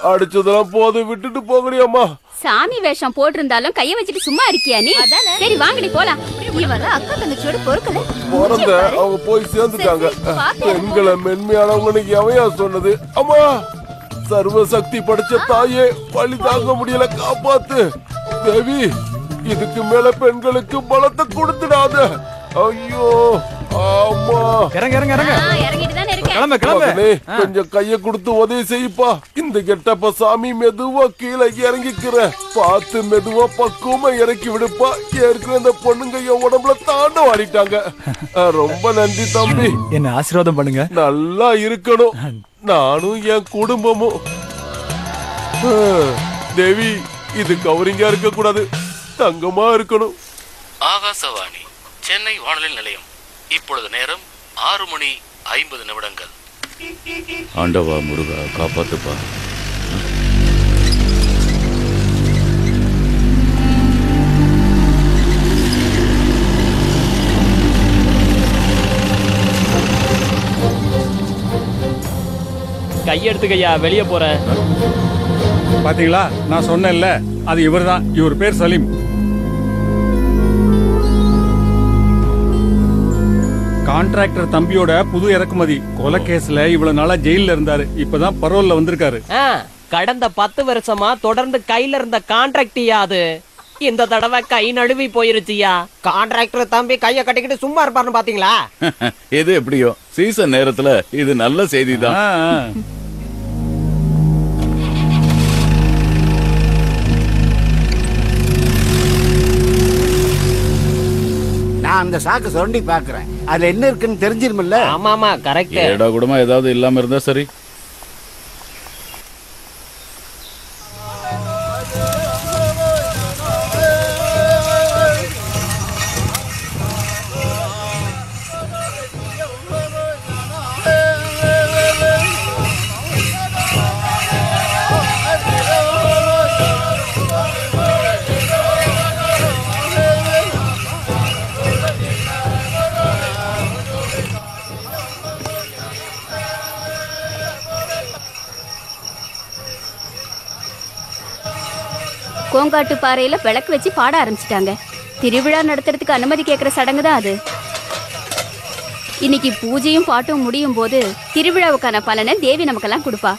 அடிச்சதெல்லாம் போது விட்டுட்டு போகடியம்மா. சாமி வேஷம் போட்டிருந்தாலும் கைய வச்சுட்டு சும்மா இருக்கியா நீ? சரி வாங்கடி போலாம். அக்கா தங்கச்சியோட பொறுக்கல பிறந்த அவங்க போய் சேர்ந்துட்டாங்க. பெண்களை மென்மையானவங்க எவையா சொன்னது? அம்மா, சர்வ சக்தி படைச்ச தாயே, வழி தாங்க முடியல, காப்பாத்து தேவி. இதுக்கு மேல பெண்களுக்கு பலத்தை கொடுத்துடாத. ஐயோ ஆமா, கொஞ்சம் கைய கொடுத்து உதவி செய்ப்பா. இந்த கெட்டப்ப சாமி மெதுவா கீழே இறங்கிக்கிற பார்த்து மெதுவா பக்குவமா இறக்கி விடுப்பா. ஏற்கனவே இந்த பொண்ணுங்க என் உடம்புல தாண்ட ஆடிட்டாங்க. ரொம்ப நன்றி தம்பி, என்ன ஆசீர்வாதம் பண்ணுங்க. நல்லா இருக்கணும் நானும் என் குடும்பமும். தேவி, இது கவரிங்கா இருக்க கூடாது, தங்கமா இருக்கணும். ஆகாசவாணி சென்னை வானொலி நிலையம். இப்பொழுது நேரம் 6:50. ஆண்டவா முருகா, காப்பாத்துப்பா. கையெடுத்துக்கையா, வெளியே போற. பாத்தீங்களா, நான் சொன்னேன்ல, அது இவர்தான். இவர் பேர் சலீம். கான்ட்ராக்டர் தம்பியோட புது இறக்குமதி. கொலை கேஸ்ல இவ்வளவு நாளா ஜெயில இருந்தாரு, இப்பதான் பரோல்ல வந்திருக்காரு. கடந்த 10 வருஷமா தொடர்ந்து கையில இருந்த கான்ட்ராக்டியா அது. இந்த தடவை கை நழுவி போயிருச்சியா. கான்ட்ராக்டர் தம்பி கைய கட்டிக்கிட்டு சும்மா இருப்பாருன்னு பாத்தீங்களா? எது எப்படியோ சீசன் நேரத்துல இது நல்ல செய்திதான். நான் அந்த சாக்கு சுரண்டி பாக்குறேன், அதுல என்ன இருக்குன்னு தெரிஞ்சிருமில்ல? ஆமாமா, கரெக்ட். ஏடா கூடமா ஏதாவது இல்லாம இருந்தா சரி. கோங்காட்டு பாறையில விளக்கு வச்சு பாட ஆரம்பிச்சிட்டாங்க. திருவிழா நடத்துறதுக்கு அனுமதி கேட்கிற சடங்கு தான் அது. இன்னைக்கு பூஜையும் பாட்டும் முடியும் போது திருவிழாவுக்கான பலனை தேவி நமக்கெல்லாம் கொடுப்பா.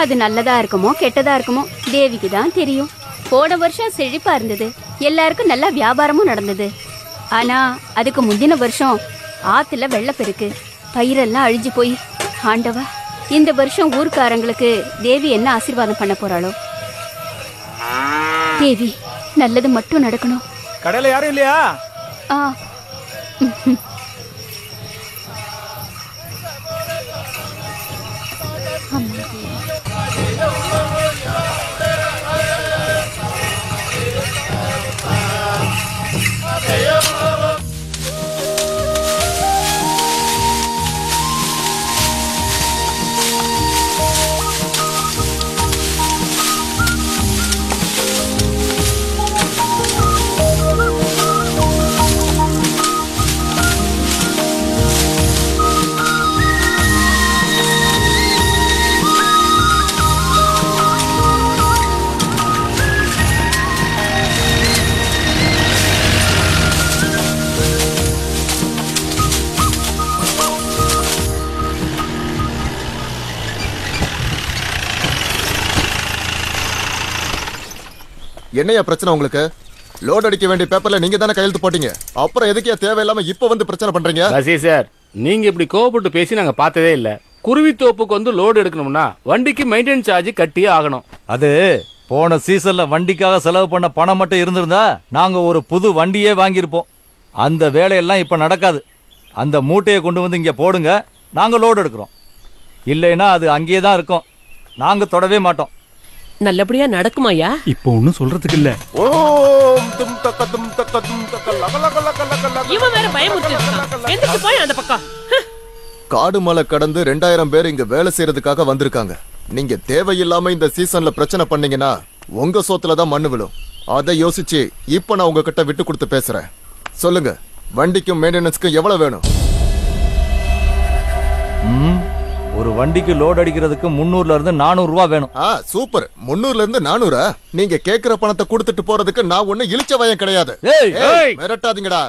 அது நல்லதா இருக்குமோ கெட்டதா இருக்குமோ தேவிக்கு தான் தெரியும். போன வருஷம் செழிப்பா இருந்தது, எல்லாருக்கும் நல்லா வியாபாரமும் நடந்தது. ஆனா அதுக்கு முந்தின வருஷம் ஆத்துல வெள்ளப்பெருக்கு, பயிரெல்லாம் அழிஞ்சு போய். ஆண்டவா, இந்த வருஷம் ஊர்க்காரங்களுக்கு தேவி என்ன ஆசீர்வாதம் பண்ண போறாளோ? தேவி, நல்லது மட்டும் நடக்கணும். கடையில யாரும் இல்லையா? என்னையா பிரச்சனை உங்களுக்கு? லோட் அடிக்க வேண்டிய பேப்பர்ல நீங்க தானே கையெழுத்து போட்டீங்க, அப்புறம் எதுக்கே தேவையில்லாம இப்ப வந்து பிரச்சனை பண்றீங்க? சார், நீங்க இப்படி கோவப்பட்டு பேசி நாங்க பார்த்ததே இல்ல. குருவி தோப்புக்கு வந்து லோடு எடுக்கணும்னா வண்டிக்கு மெயின்டெனன்ஸ் சார்ஜ் கட்டியே ஆகணும். அது போன சீசன்ல வண்டிக்காக செலவு பண்ண பணம் மட்டும் இருந்திருந்தா நாங்க ஒரு புது வண்டியே வாங்கியிருப்போம். அந்த வேலையெல்லாம் இப்ப நடக்காது. அந்த மூட்டையை கொண்டு வந்து இங்க போடுங்க, நாங்க லோடு எடுக்கிறோம். இல்லைன்னா அது அங்கேயே தான் இருக்கும், நாங்க தொடவே மாட்டோம். நல்லபடியா நடக்குமாயா? இப்போ ஒண்ணும் சொல்றதுக்கு இல்ல. இவன் வேற பயமுறுத்திட்டு போய் அந்த பக்கம். காடு மலை கடந்து 2000 பேர் இங்க வேலை செய்யறதுக்காக வந்திருக்காங்க. நீங்க தேவையில்லாம இந்த சீசன்ல பிரச்சனை பண்ணீங்கன்னா உங்க சோத்துல தான் மண்ணு விழும். அதை யோசிச்சு இப்ப நான் உங்ககிட்ட விட்டு கொடுத்து பேசுறேன். சொல்லுங்க, வண்டிக்கும் மெயின்டெனன்ஸ்க்கும் எவ்வளவு வேணும்? ஒரு வண்டிக்கு லோட் அடிக்கிறதுக்கு 300 இருந்து 400 ரூபாய் வேணும். சூப்பர். 300 இருந்து 400? நீங்க கேக்குற பணத்தை கொடுத்துட்டு போறதுக்கு நான் ஒண்ணு இழிச்ச வயம் கிடையாது. மிரட்டாதீங்கடா.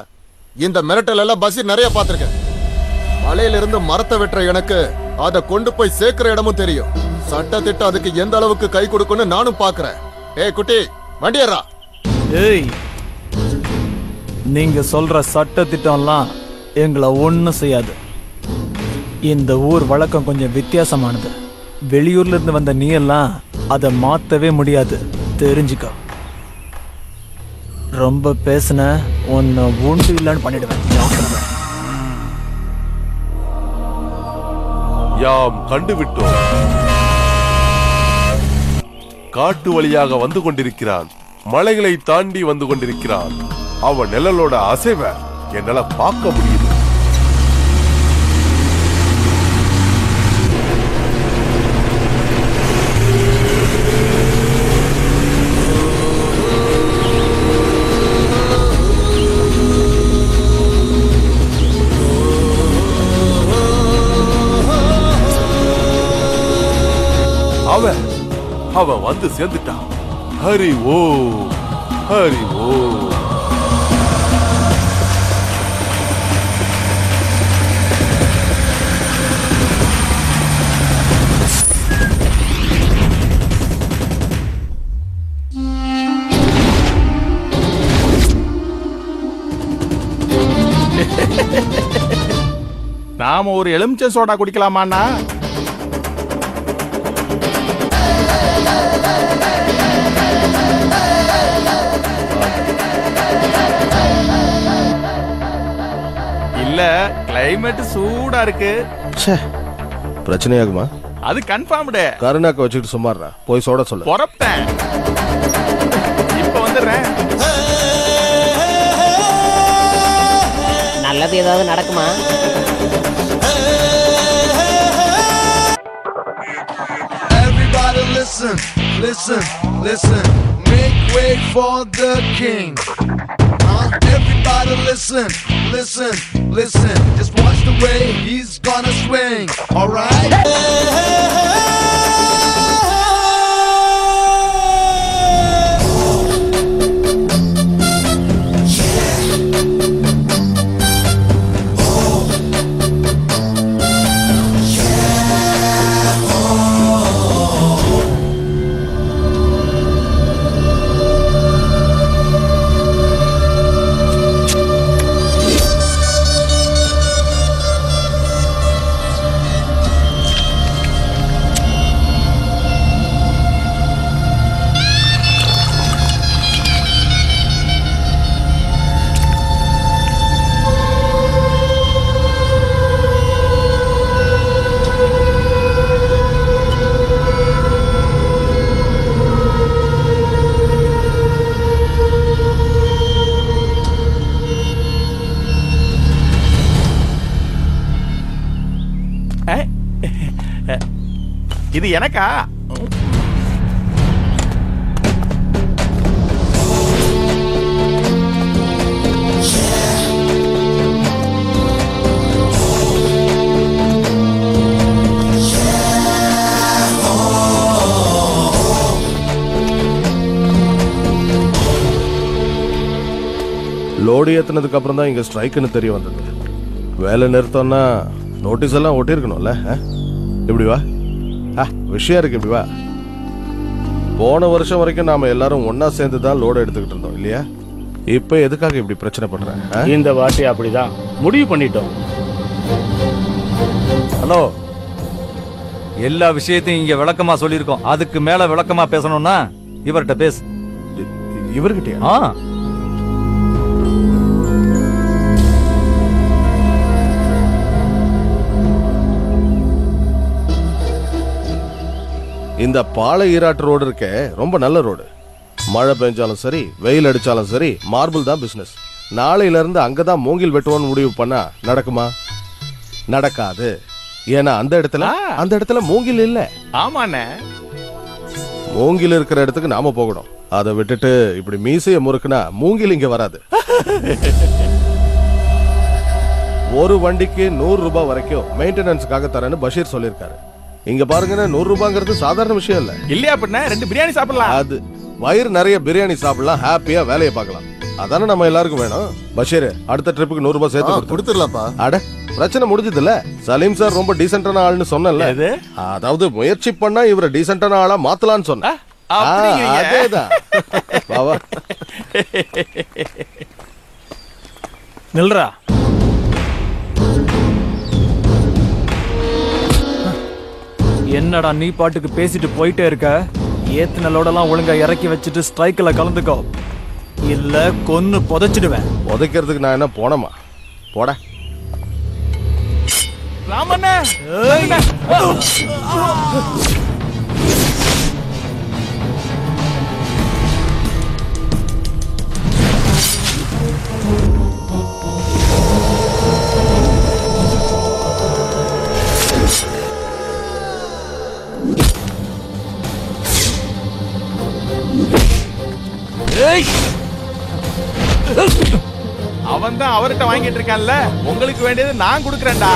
இந்த மிரட்டல் எல்லாம் பஸ் நிறைய பாத்திருக்கேன். மலையில இருந்து மரத்தை வெட்டுற எனக்கு அதை கொண்டு போய் சேர்க்கிற இடமும் தெரியும். சட்ட திட்டம் அதுக்கு எந்த அளவுக்கு கை கொடுக்கும்னு நானும் பாக்குறேன். குட்டி, வண்டி ஏறா. நீங்க சொல்ற சட்ட திட்டம்லாம் எங்களை ஒண்ணும் செய்யாது. இந்த ஊர் வழக்கம் கொஞ்சம் வித்தியாசமானது. வெளியூர்ல இருந்து வந்த நீ எல்லாம் அதை மாத்தவே முடியாது, தெரிஞ்சுக்க. ரொம்ப பேசுன உன்னை ஒன்று இல்லைன்னு பண்ணிடுவேன். யாம் கண்டுவிட்டோம். காட்டு வழியாக வந்து கொண்டிருக்கிறான். மலைகளை தாண்டி வந்து கொண்டிருக்கிறான். அவன் நிழலோட அசைவ என்னால பார்க்க முடியுது. அவன் வந்து சேர்ந்துட்டான். ஹரி ஓ, ஹரி ஓ. நாம ஒரு எலுமிச்சை சோடா குடிக்கலாமாண்ணா? இல்ல, கிளைமேட் சூடா இருக்கு. பிரச்சனையாகுமா? அது கன்ஃபார்ம்டு. கருணாக்க வச்சுக்கிட்டு சும்மாறா. போய் சோடா சொல்லு. பொறப்பேன். இப்ப வந்துடுறேன். நல்லது ஏதாவது நடக்குமா? Everybody listen, listen, listen. Make way for the king. Everybody listen, listen, listen. Just watch the way he's gonna swing. All right? இது எனக்கா? லோடு ஏத்துனதுக்கு அப்புறம் தான் இங்க ஸ்ட்ரைக்குன்னு தெரிய வந்தது. வேலை நிறுத்தம்னா நோட்டீஸ் எல்லாம் ஒட்டிருக்கணும்ல. இப்படி வா, விஷயம் இருக்கு. இப்படி வா. போன வருஷம் வரைக்கும் நாம எல்லாரும் ஒன்னா சேர்ந்து தான் லோடு எடுத்துக்கிட்டு இருந்தோம் இல்லையா? இப்ப எதுக்காக இப்படி பிரச்சனை பண்றேன்? இந்த வாட்டி அப்படிதான் முடிவு பண்ணிட்டோம். ஹலோ, எல்லா விஷயத்தையும் இங்க விளக்கமா சொல்லியிருக்கோம். அதுக்கு மேல விளக்கமா பேசணும்னா இவர்கிட்ட பேசு. இவர்கிட்டயா? இந்த பாலை ஈராட்டு ரோடு இருக்கே, ரொம்ப நல்ல ரோடு. மழை பெஞ்சாலும் சரி, வெயில் அடிச்சாலும் சரி, மார்பிள் தான் பிசினஸ். நாளையில இருந்து அங்கதான் மூங்கில் வெட்டுவோன்னு முடிவு பண்ணா நடக்குமா? நடக்காது. ஏன்னா அந்த இடத்துல மூங்கில் இல்ல. ஆமாண்ணே. மூங்கில் இருக்கிற இடத்துக்கு நாம போகணும். அதை விட்டுட்டு இப்படி மீசைய முறுக்குனா மூங்கில் இங்க வராது. ஒரு வண்டிக்கு 100 ரூபாய் வரைக்கும் மெயின்டெனன்ஸ்க்காக தரேன்னு பஷீர் சொல்லிருக்காரு. இங்க பாருங்க, 100 ரூபாங்கிறது சாதாரண விஷயம் இல்ல. இல்லையா அப்படின்னா 2 பிரியாணி சாப்பிடலாம். அது வயிறு நிறைய பிரியாணி சாப்பிடலாம், ஹாப்பியா வேலையை பார்க்கலாம். அதானே நம்ம எல்லாருக்கும் வேணும். பஷீர், அடுத்த ட்ரிப்புக்கு 100 ரூபாய் சேர்த்து கொடுத்துடலாம்ப்பா. அட, பிரச்சனை முடிஞ்சது இல்ல. சலீம் சார் ரொம்ப டீசென்டான ஆள்னு சொன்னல. அதாவது முயற்சி பண்ணா இவரை டீசென்டான ஆளா மாத்தலாம்னு சொன்ன. அதேதான். நில்றா. என்னடா நீ பாட்டுக்கு பேசிட்டு போயிட்டே இருக்க? ஏத்துனலோடலாம் ஒழுங்கா இறக்கி வச்சுட்டு ஸ்ட்ரைக்ல கலந்துக்கோ, இல்ல கொன்னு புதைச்சிடுவேன். புதைக்கிறதுக்கு நான் என்ன போனமா? போட. ராமண்ணே. அவன் தான் அவர்கிட்ட வாங்கிட்டு இருக்கான்ல, உங்களுக்கு வேண்டியது நான் கொடுக்கறேன்டா.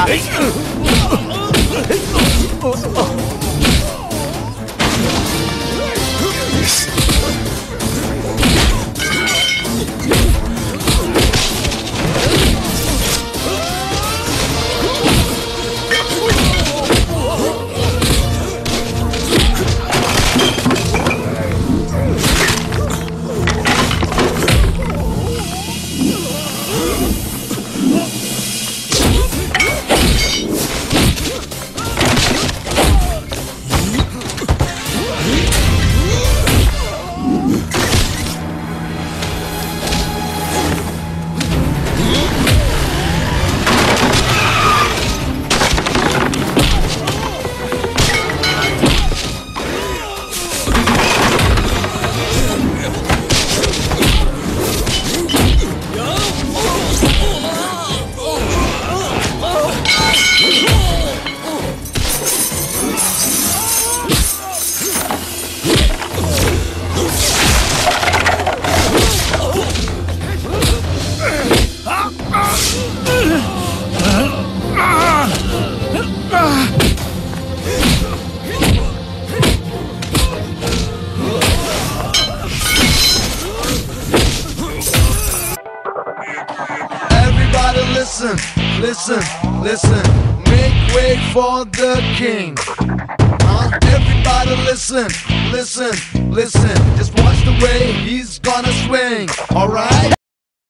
Listen, listen, listen. Make way for the king. Everybody listen, listen, listen. Just watch the way he's gonna swing. Alright?